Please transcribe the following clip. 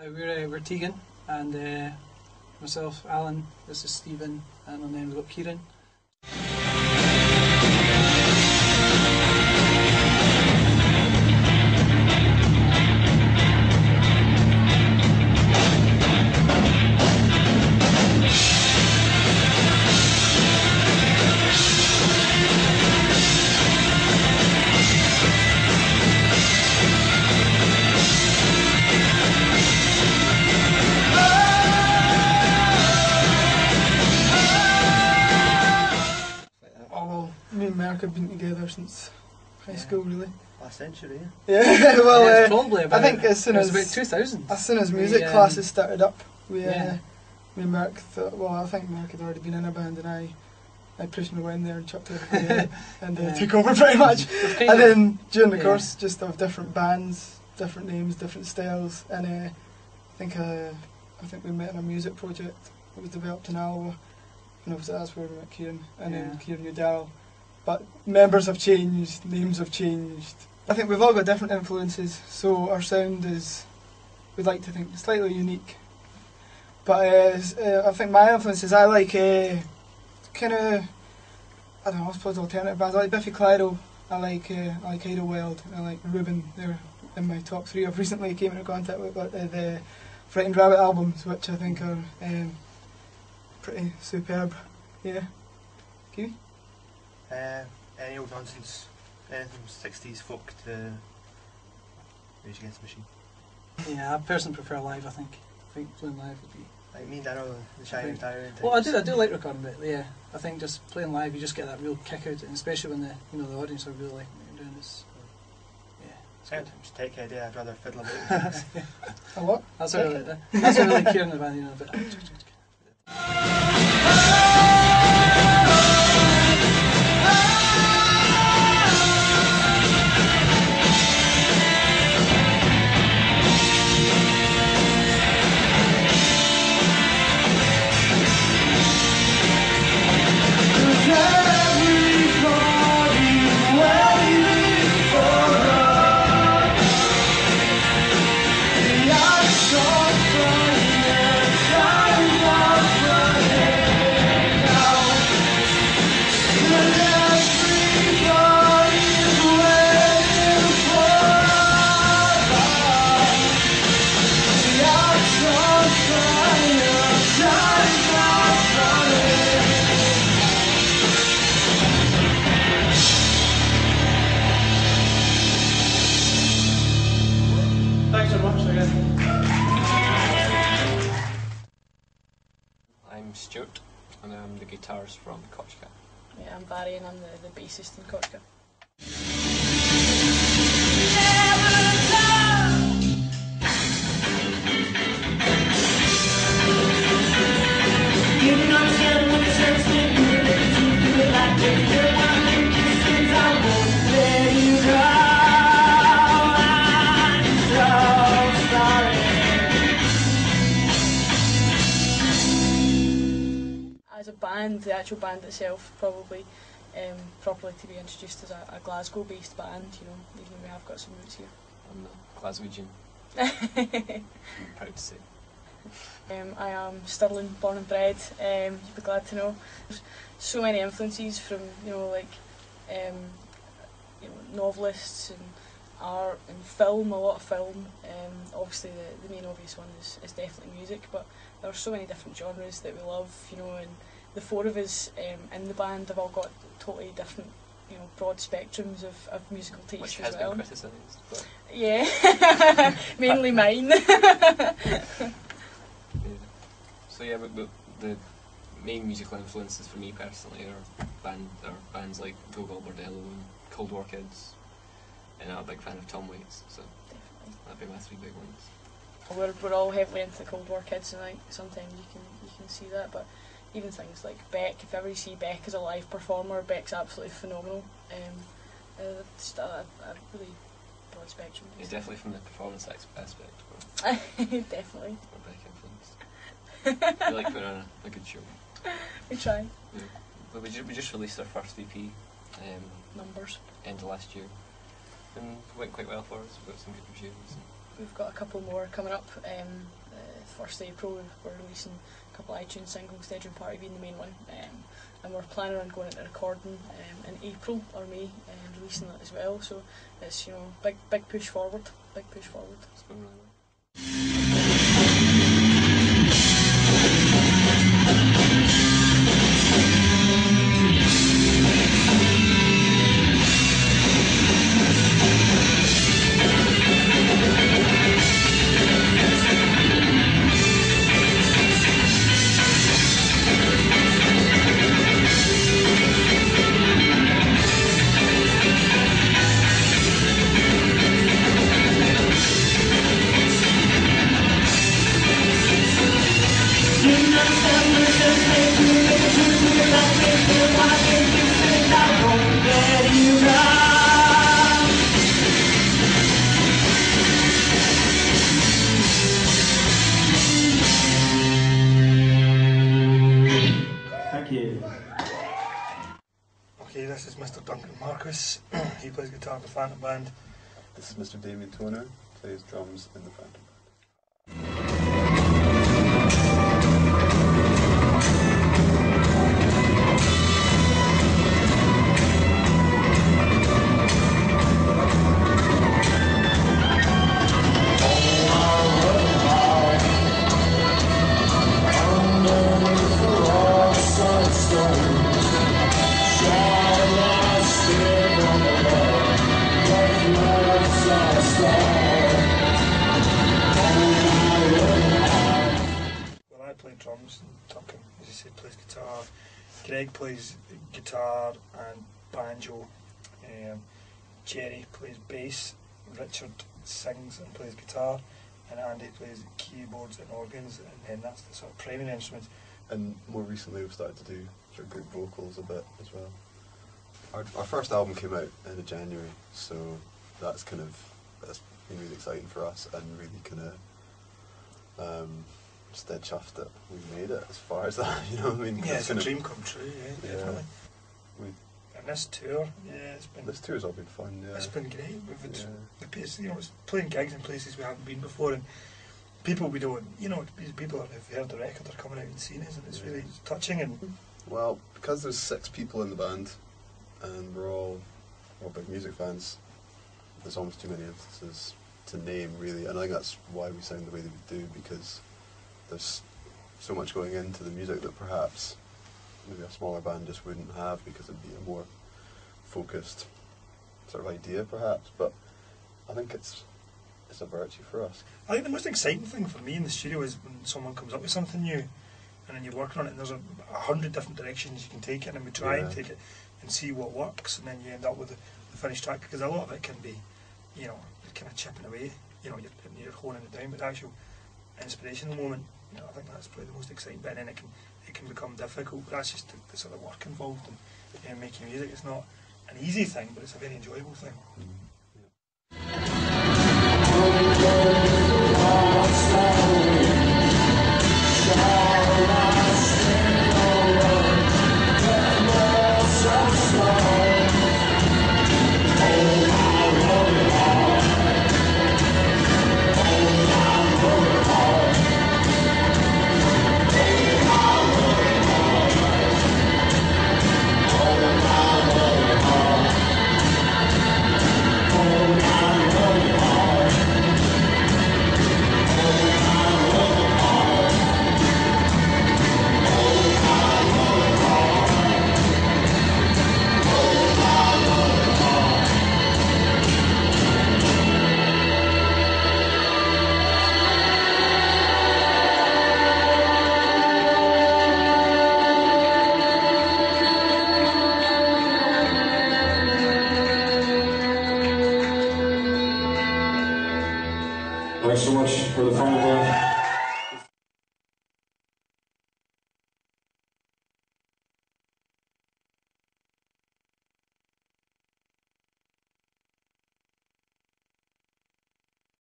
We're Tegan, and myself, Alan, this is Stephen, and then we've got Kieran. Me and Mark have been together since high school, really. Last century, yeah. Well, yeah, it's probably about, I think as soon as about 2000. As soon as music classes started up, me and Mark thought. Well, I think Mark had already been in a band, and I pushed my way in there and chucked everything in and took over pretty much. And then during the course, just of different bands, different names, different styles, and I think we met in a music project that was developed in Alloa. And obviously that's where we met Kieran, and then Kieran knew Daryl. But members have changed, names have changed. I think we've all got different influences, so our sound is, we'd like to think, slightly unique. But I think my influences, I like kind of, I don't know, I suppose alternative bands. I like Biffy Clyro, I like Idlewild, I like Ruben. They're in my top three. I've recently came into contact with the Frightened Rabbit albums, which I think are pretty superb. Yeah. Kiwi? Any old nonsense, anything from 60s folk to Rage Against the Machine. Yeah, I personally prefer live, I think. I think playing live would be... Like me and Daryl, the Shining Tyrant. Well, I do like recording, but yeah, I think just playing live, you just get that real kick out of it, and especially when the audience are really liking what you're doing. Yeah, it's good. Just take idea, I'd rather fiddle about it. A what? That's what I really care in the band, but... I'm Stuart, and I'm the guitarist from Kochka. Yeah, I'm Barry, and I'm the bassist in Kochka. As a band, the actual band itself, probably properly to be introduced as a Glasgow-based band, you know, even though we have got some roots here. I'm a Glaswegian. I'm proud to say. I am Stirling, born and bred, you'd be glad to know. There's so many influences from, novelists and art and film, a lot of film. Obviously the main obvious one is definitely music, but there are so many different genres that we love, and the four of us in the band have all got totally different, broad spectrums of musical taste which as has well. been criticised, but... Yeah, mainly mine. Yeah. So yeah, but the main musical influences for me personally are bands like Go Go Bordello and Cold War Kids, and I'm a big fan of Tom Waits, so Definitely. that'd be my three big ones. We're all heavily into the Cold War Kids, and I think sometimes you can see that, but even things like Beck, if you ever see Beck as a live performer, Beck's absolutely phenomenal. Just a really broad spectrum. He's definitely from the performance aspect. Definitely. We're Beck influenced. We like putting on a good show. We try. Yeah. But we just released our first EP Numbers. end of last year, and it went quite well for us. We got some good reviews. we've got a couple more coming up. 1st April we're releasing a couple of iTunes singles, Bedroom Party being the main one, and we're planning on going into recording in April or May and releasing that as well. So it's, you know, big push forward, big push forward. It's going really well. Okay, this is Mr. Duncan Marcus. He plays guitar in the Phantom Band. This is Mr. Damien Toner, plays drums in the Phantom Band. Well, I play drums and Duncan, as you said, plays guitar. Greg plays guitar and banjo. Jerry plays bass. Richard sings and plays guitar. And Andy plays keyboards and organs, and then that's the sort of primary instruments. And more recently we've started to do sort of group vocals a bit as well. Our first album came out in January, so that's been really exciting for us, and really kind of just dead chuffed that we made it as far as that, you know what I mean? Yeah, it's a dream come true, yeah, definitely. And this tour, this tour's all been fun, yeah. It's been great. We've had the pace, you know, it's playing gigs in places we haven't been before, and people we don't, you know, people that have heard the record are coming out and seeing us, and it's really touching. And well, because there's 6 people in the band, and we're all big music fans, there's almost too many instances to name, really, and I think that's why we sound the way that we do, because there's so much going into the music that perhaps maybe a smaller band just wouldn't have, because it'd be a more focused sort of idea, perhaps. But I think it's a virtue for us. I think the most exciting thing for me in the studio is when someone comes up with something new, and then you're working on it, and there's 100 different directions you can take it, and we try and take it and see what works, and then you end up with the finished track, because a lot of it can be, you know, kind of chipping away, you know, you're honing it down, but the actual inspirational moment, you know, I think that's probably the most exciting bit, and then it can become difficult, but that's just the sort of work involved in making music. It's not an easy thing, but it's a very enjoyable thing. Thanks so much for the final word.